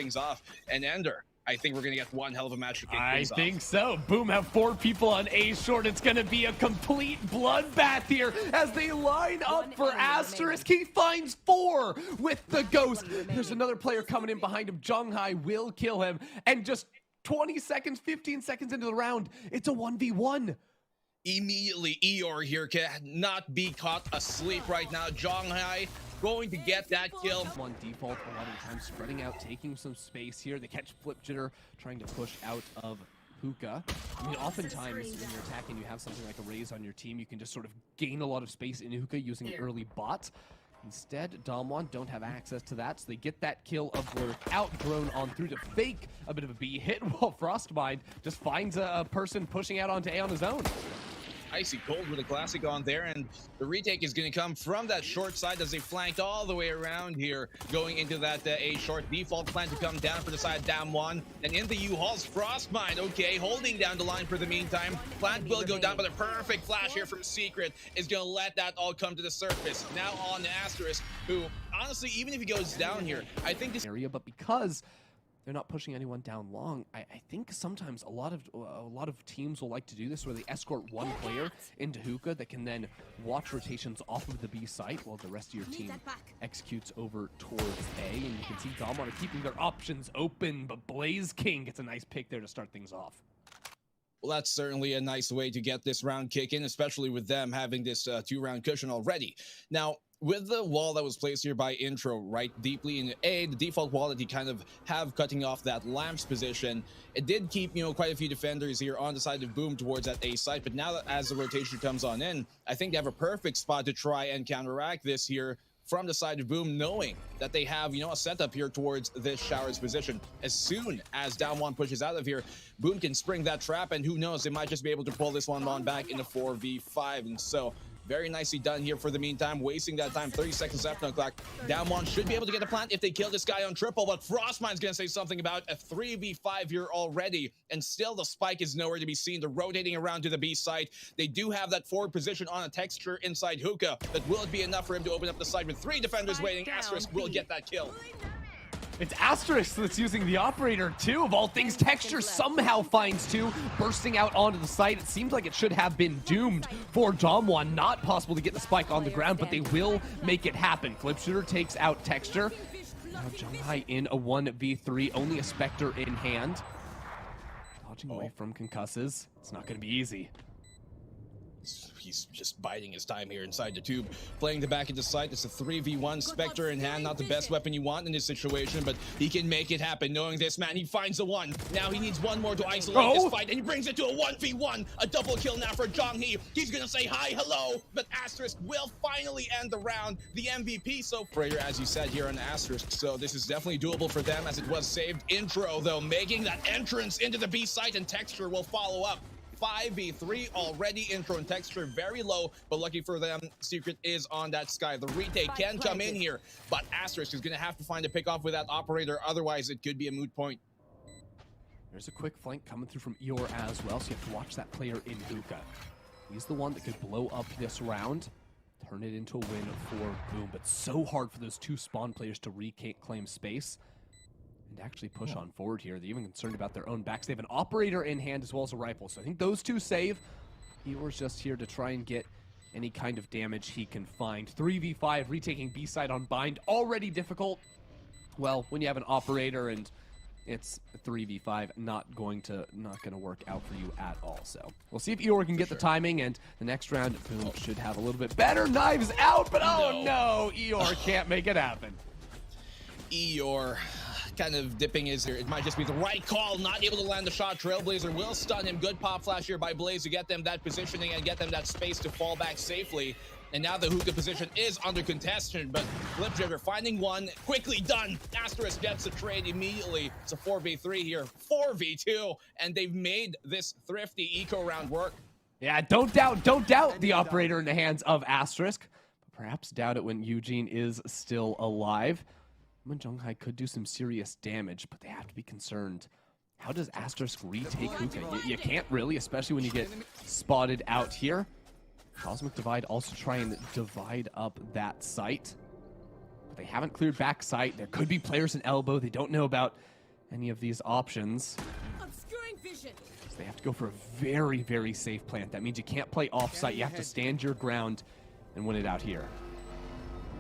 things off. And Ender, I think we're going to get one hell of a match to kick things off. I think so. Boom have 4 people on A short. It's going to be a complete bloodbath here as they line up for Asterisk. He finds 4 with the ghost. There's another player coming in behind him. Jeong will kill him. And just 20 seconds, 15 seconds into the round, it's a 1v1. Immediately, Eeyore here cannot be caught asleep right now. Jeong going to get that kill. On default, a lot of the time spreading out, taking some space here. They catch Flip Jitter, trying to push out of Hookah. I mean, oftentimes when you're attacking, you have something like a Raze on your team. You can just sort of gain a lot of space in Hookah using an early bot. Instead, DAMWON don't have access to that, so they get that kill of Blur outgrown on through to fake a bit of a B hit, while frostmind just finds a person pushing out onto A on his own. Icy cold with a classic on there, and the retake is going to come from that short side as they flanked all the way around here, going into that A short. Default plan to come down for the side DAMWON, and in the U-Hauls, frostmind, okay, holding down the line for the meantime. Plant will go down, but a perfect flash here from Secret is going to let that all come to the surface. Now on to Asterisk, who, honestly, even if he goes down here, I think this area, but because they're not pushing anyone down long, I think sometimes a lot of teams will like to do this, where they escort one player into Hookah that can then watch rotations off of the B site while the rest of your team executes over towards A. And you can see DAMWON are keeping their options open, but Blaze King gets a nice pick there to start things off. Well, that's certainly a nice way to get this round kick in, especially with them having this 2-round cushion already. Now, with the wall that was placed here by Intro right deeply in A, the default wall that you kind of have cutting off that lamps position, it did keep, quite a few defenders here on the side of Boom towards that A site. But now that as the rotation comes on in, I think they have a perfect spot to try and counteract this here from the side of Boom, knowing that they have, a setup here towards this Showers position. As soon as DAMWON pushes out of here, Boom can spring that trap, and who knows, they might just be able to pull this one on back into 4v5. And so, very nicely done here for the meantime, wasting that time. 30 seconds left on the clock. DAMWON should be able to get a plant if they kill this guy on triple, but frostmind's gonna say something about a 3v5 here already, and still the spike is nowhere to be seen. They're rotating around to the B site. They do have that forward position on a texture inside Hookah, but will it be enough for him to open up the site with 3 defenders waiting? Asterisk will get that kill. It's Asterisk that's using the operator too. Of all things, Texture somehow finds 2, bursting out onto the site. It seems like it should have been doomed for DAMWON. Not possible to get the spike on the ground, but they will make it happen. Flip Shooter takes out Texture. Now Jeong in a 1v3, only a Spectre in hand. Dodging away from concusses. It's not going to be easy. He's just biding his time here inside the tube, playing the back of the site. It's a 3v1, Spectre in hand, not the best weapon you want in this situation, but he can make it happen. Knowing this, man, he finds the 1. Now he needs 1 more to isolate this fight, and he brings it to a 1v1. A double kill now for Jeong. He's gonna say hi, hello, but Asterisk will finally end the round. The MVP so far, as you said here on Asterisk, so this is definitely doable for them as it was saved. Intro, though, making that entrance into the B site, and Texture will follow up. 5v3 already. Intro and Texture very low, but lucky for them, Secret is on that sky. The retake can come in here, but Asterisk is going to have to find a pick off with that operator, otherwise it could be a moot point. There's a quick flank coming through from Eeyore as well, so you have to watch that player in Hookah. He's the one that could blow up this round, turn it into a win for Boom, but so hard for those 2 spawn players to reclaim space and actually push on forward here. They're even concerned about their own backs. They have an operator in hand as well as a rifle, so I think those 2 save. Eeyore's just here to try and get any kind of damage he can find. 3v5, retaking B side on bind, already difficult. Well, when you have an operator and it's a 3v5, not going to work out for you at all. So we'll see if Eeyore can get the timing, and the next round, Boom should have a little bit better. Knives out, but oh no, Eeyore can't make it happen. Eeyore kind of dipping his here. It might just be the right call, not able to land the shot. Trailblazer will stun him. Good pop flash here by Blaze to get them that positioning and get them that space to fall back safely. And now the Hookah position is under contention, but Flipjigger finding 1, quickly done. Asterisk gets the trade immediately. It's a 4v3 here, 4v2, and they've made this thrifty eco round work. Yeah, don't doubt the operator in the hands of Asterisk. But perhaps doubt it when Eugene is still alive. Jeong could do some serious damage, but they have to be concerned. How does Asterisk retake Hookah? You can't really, especially when you get spotted out here. Cosmic Divide also try and divide up that site. But they haven't cleared back sight. There could be players in elbow. They don't know about any of these options. Obscuring vision. So they have to go for a very, very safe plant. That means you can't play off-site. You have to stand your ground and win it out here.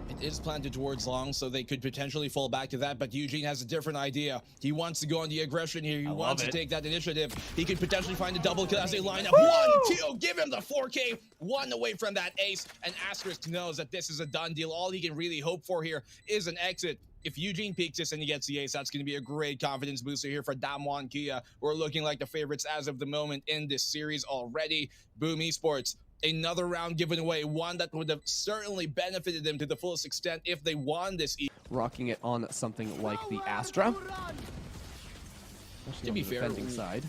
It is planted towards long, so they could potentially fall back to that, but Eugene has a different idea. He wants to go on the aggression here. He wants to take that initiative. He could potentially find a double kill as they line up. 1, 2, give him the 4K, 1 away from that ace, and Asterisk knows that this is a done deal. All he can really hope for here is an exit. If Eugene peaks this and he gets the ace, that's going to be a great confidence booster here for DAMWON Kia. We're looking like the favorites as of the moment in this series already. Boom Esports. Another round given away, one that would have certainly benefited them to the fullest extent if they won this. Rocking it on something like the Astra. To be fair, side.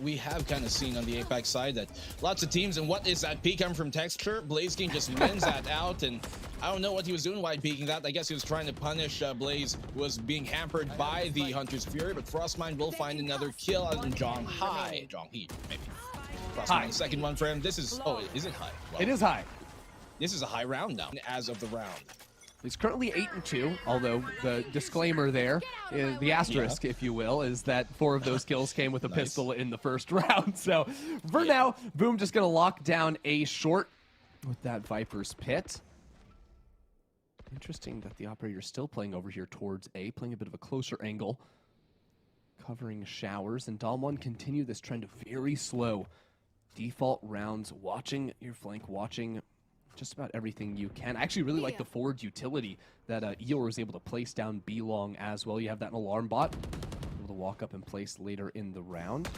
We have kind of seen on the APAC side that lots of teams, and what is that peek coming from Texture? Blaze King just wins that out, and I don't know what he was doing while peeking that. I guess he was trying to punish Blaze, who was being hampered by the Hunter's Fury, but frostmind will find another kill on Jeong maybe. Frostmind, second one for him. This is, oh, is it high? Well, it is high. This is a high round now, as of the round. He's currently 8-2, although the disclaimer there, the asterisk, if you will, is that 4 of those kills came with a pistol in the first round. So for now, Boom just going to lock down A short with that Viper's Pit. Interesting that the operator's still playing over here towards A, playing a bit of a closer angle, covering showers, and DAMWON continue this trend of very slow default rounds, watching your flank, watching just about everything you can. I actually really like the forward utility that Eeyore was able to place down B long as well. You have that in alarm bot, able to walk up and place later in the round.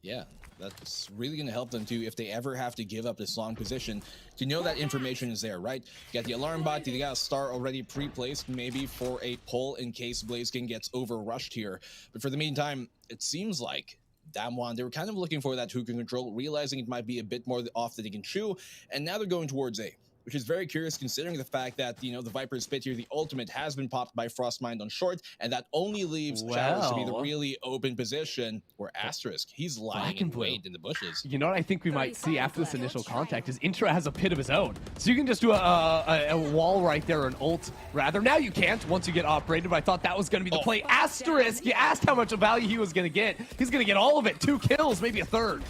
Yeah, that's really going to help them too if they ever have to give up this long position, to know that information is there, right? You got the alarm bot, you got a star already pre-placed, maybe for a pull in case Blaze King gets overrushed here. But for the meantime, it seems like DAMWON, they were kind of looking for that who can control, realizing it might be a bit more off that they can chew, and now they're going towards A, which is very curious considering the fact that, you know, the Viper's Pit here, the ultimate, has been popped by frostmind on short, and that only leaves Showers to be the really open position where Asterisk, he's lying in wait in the bushes. You know what I think we might see after this initial contact is Intra has a pit of his own. So you can just do a wall right there, or an ult rather. Now you can't once you get operated, but I thought that was going to be the play. Asterisk, you asked how much value he was going to get. He's going to get all of it. 2 kills, maybe a third.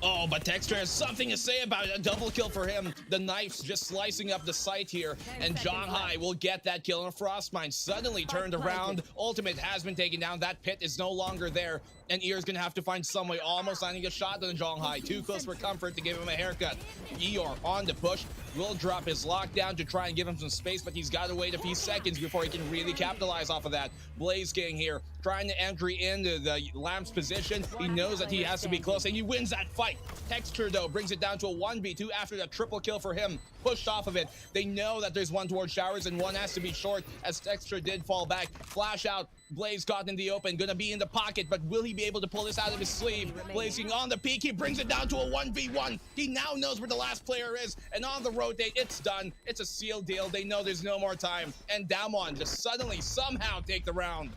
Oh, but Texture has something to say about it. A double kill for him. The knife's just slicing up the site here, and Jeong will get that kill, and frostmind suddenly turned around. Ultimate has been taken down. That pit is no longer there, and Eeyore's gonna have to find some way, almost landing a shot on Jeong. Too close for comfort to give him a haircut. Eeyore on the push, will drop his lockdown to try and give him some space, but he's got to wait a few seconds before he can really capitalize off of that. Blaze King here, trying to entry into the Lamp's position. He knows that he has to be close, and he wins that fight. Texture, though, brings it down to a 1v2 after the triple kill for him. Pushed off of it. They know that there's one towards Showers, and one has to be short, as Texture did fall back. Flash out. Blaze caught in the open, gonna be in the pocket, but will he be able to pull this out of his sleeve? Blazing on the peak, he brings it down to a 1v1. He now knows where the last player is, and on the rotate, it's done. It's a sealed deal. They know there's no more time, and DAMWON just suddenly, somehow take the round.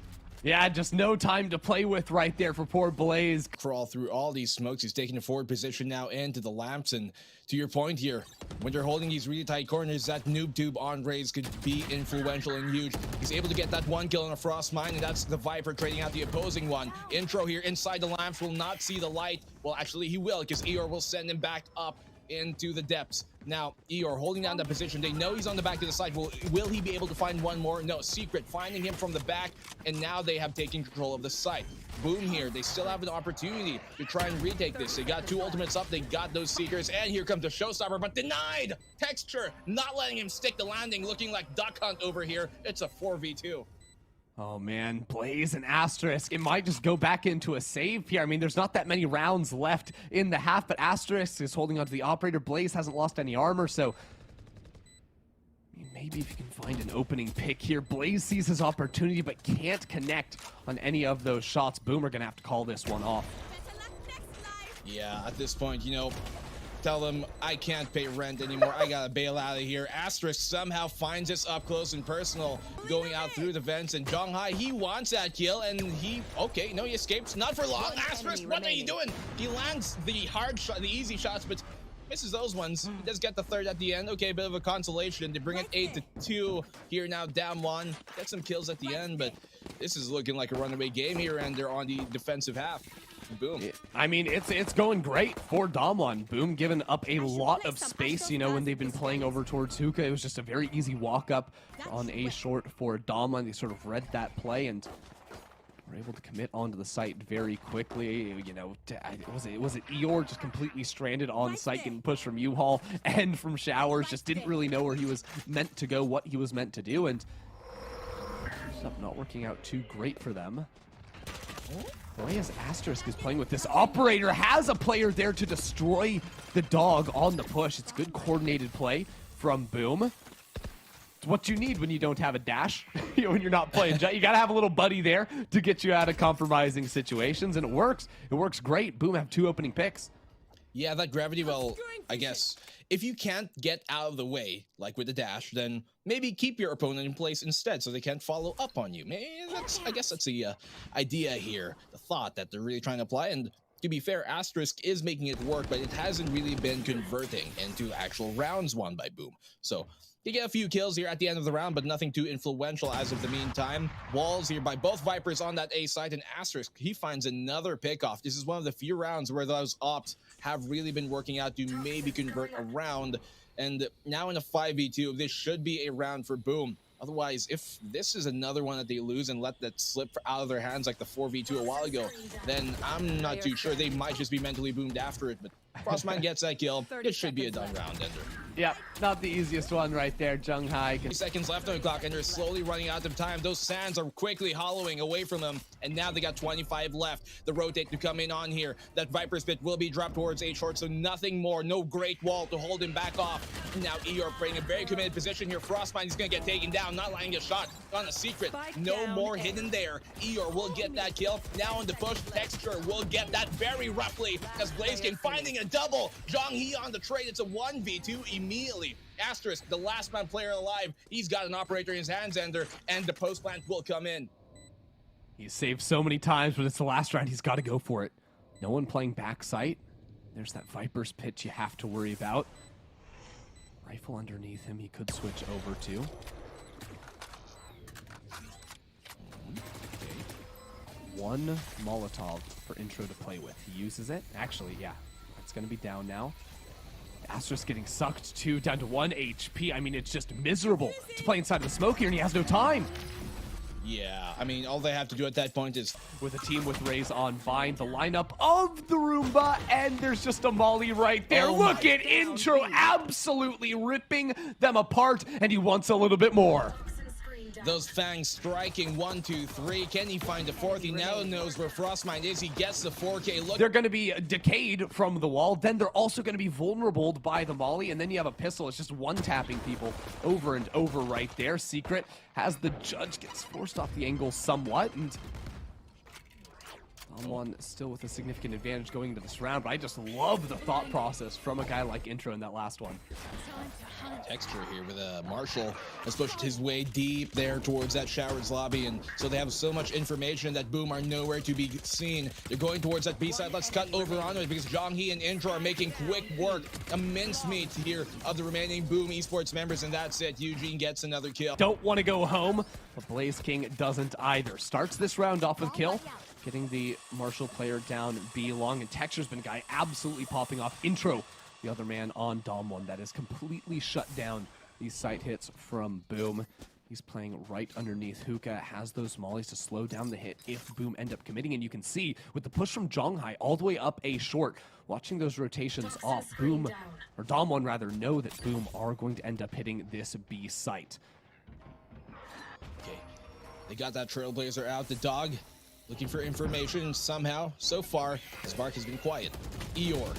Yeah, just no time to play with right there for poor Blaze. Crawl through all these smokes. He's taking a forward position now into the Lamps, and to your point here, when they're holding these really tight corners, that noob tube on raise could be influential and huge. He's able to get that 1 kill on a frostmind, and that's the Viper trading out the opposing one. Intro here inside the Lamps will not see the light. Well, actually he will, because Eeyore will send him back up into the depths. Now, Eeyore holding down that position. They know he's on the back of the side. Will he be able to find one more? No, Secret finding him from the back, and now they have taken control of the site. Boom here. They still have an opportunity to try and retake this. They got 2 ultimates up. They got those Seekers, and here comes the showstopper, but denied! Texture not letting him stick the landing, looking like Duck Hunt over here. It's a 4v2. Oh man, Blaze and Asterisk, it might just go back into a save here. I mean, there's not that many rounds left in the half, but Asterisk is holding onto the operator. Blaze hasn't lost any armor, so maybe if you can find an opening pick here. Blaze sees his opportunity, but can't connect on any of those shots. Boom are gonna have to call this one off. Yeah, at this point, you know, tell them I can't pay rent anymore. I gotta bail out of here. Asterisk somehow finds us up close and personal, going out through the vents, and Jeong, he wants that kill, and he escapes. Not for long. Asterisk, what are you doing? He lands the hard shot, the easy shots, but misses those ones. He does get the third at the end. Okay, a bit of a consolation. They bring it 8-2 here now. DAMWON get some kills at the end, but this is looking like a runaway game here, and they're on the defensive half. Boom. I mean, it's going great for DAMWON. Boom giving up a lot of space, you know, when they've been playing over towards Hookah. It was just a very easy walk up on A short for DAMWON. They sort of read that play and were able to commit onto the site very quickly. You know, was it Eeyore just completely stranded on site, getting pushed from U-Haul and from Showers, just didn't really know where he was meant to go, what he was meant to do, and ended up not working out too great for them. The way as Asterisk is playing with this operator, has a player there to destroy the dog on the push. It's good coordinated play from Boom. It's what you need when you don't have a dash, when you're not playing. You gotta have a little buddy there to get you out of compromising situations, and it works. It works great. Boom have 2 opening picks. Yeah, that gravity well, I guess, if you can't get out of the way, like with the dash, then maybe keep your opponent in place instead so they can't follow up on you. Maybe I guess that's the idea here, the thought that they're really trying to apply. And to be fair, Asterisk is making it work, but it hasn't really been converting into actual rounds won by Boom. So you get a few kills here at the end of the round, but nothing too influential as of the meantime. Walls here by both Vipers on that A side, and Asterisk, he finds another pickoff. This is one of the few rounds where those ops have really been working out to maybe convert a round. And now in a 5v2, this should be a round for Boom. Otherwise, if this is another one that they lose and let that slip out of their hands like the 4v2 a while ago, then I'm not too sure. They might just be mentally boomed after it, but frostmind gets that kill. It should be a done round ender. Yeah, not the easiest one right there, Jeong. 3 seconds left on the clock, and they're slowly running out of time. Those sands are quickly hollowing away from them, and now they got 25 left. The rotate to come in on here. That Viper's Pit will be dropped towards A short, so nothing more. No great wall to hold him back off. Now Eeyore playing a very committed position here. frostmind is going to get taken down, not landing a shot on a secret. No more hidden there. Eeyore will get that kill. Now on the push, Texture will get that very roughly as Blazeking finding a double. Jeong on the trade. It's a 1v2 immediately. Asterisk, the last man player alive, he's got an operator in his hands, Ender, and the post plant will come in. He's saved so many times, but it's the last round. He's got to go for it. No one playing backside. There's that Viper's Pitch you have to worry about. Rifle underneath him, he could switch over to. Okay. 1 Molotov for Intro to play with. He uses it. Actually, yeah, that's going to be down now. Asterisk getting sucked too, down to 1 HP. I mean, it's just miserable to play inside the smoke here, and he has no time. Yeah, I mean, all they have to do at that point is... With a team with Raze on Vine, the lineup of the Roomba, and there's just a molly right there. Oh, look at Intro absolutely ripping them apart, and he wants a little bit more. Those fangs striking 1, 2, 3. Can he find a 4th? He now knows where frostmind is. He gets the 4K. Look, they're going to be decayed from the wall. Then they're also going to be vulnerable by the molly. And then you have a pistol. It's just one-tapping people over and over right there. Secret has the judge, gets forced off the angle somewhat. And someone still with a significant advantage going into this round. But I just love the thought process from a guy like Intro in that last one. Texture here with Marshall has pushed his way deep there towards that Showers lobby, and so they have so much information that Boom are nowhere to be seen. They're going towards that B side. Let's cut over onto it because Jeong and Intro are making quick work. A mincemeat here of the remaining Boom Esports members, and that's it. Eugene gets another kill. Don't want to go home, but Blaze King doesn't either. Starts this round off with kill, getting the Marshall player down B long, and Texture's been a guy absolutely popping off. Intro, the other man on DAMWON, that is completely shut down these sight hits from Boom. He's playing right underneath Hookah, has those mollies to slow down the hit if Boom end up committing. And you can see with the push from Jeong all the way up A short, watching those rotations off, Boom, or DAMWON rather, know that Boom are going to end up hitting this B site. Okay, they got that Trailblazer out. The dog looking for information somehow. So far, Spark has been quiet. Eeyore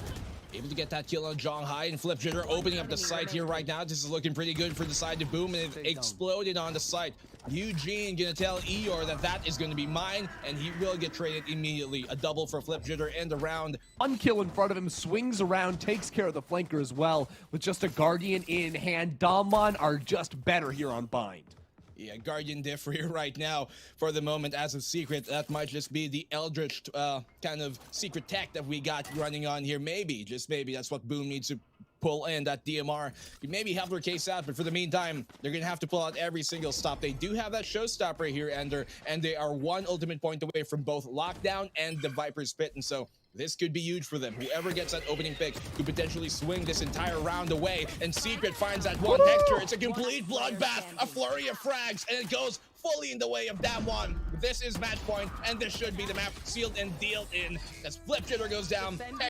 able to get that kill on Jeong and FlipJitter opening up the site here right now. This is looking pretty good for the side to Boom, and it exploded on the site. Eugene gonna tell Eeyore that that is going to be mine, and he will get traded immediately. A double for FlipJitter and the round. One kill in front of him, swings around, takes care of the flanker as well. With just a Guardian in hand, DAMWON are just better here on Bind. Yeah, Guardian diff here right now for the moment as a secret. That might just be the Eldritch kind of secret tech that we got running on here. Maybe, just maybe, that's what Boom needs to pull in that DMR. You maybe help their case out, but for the meantime, they're gonna have to pull out every single stop. They do have that showstopper here, Ender, and they are one ultimate point away from both lockdown and the Viper's Pit, and so this could be huge for them. Whoever gets that opening pick could potentially swing this entire round away, and Secret finds that one Hector. It's a complete bloodbath, a flurry of frags, and it goes fully in the way of DAMWON. This is match point, and this should be the map sealed and dealed in as Flip Jitter goes down. Hector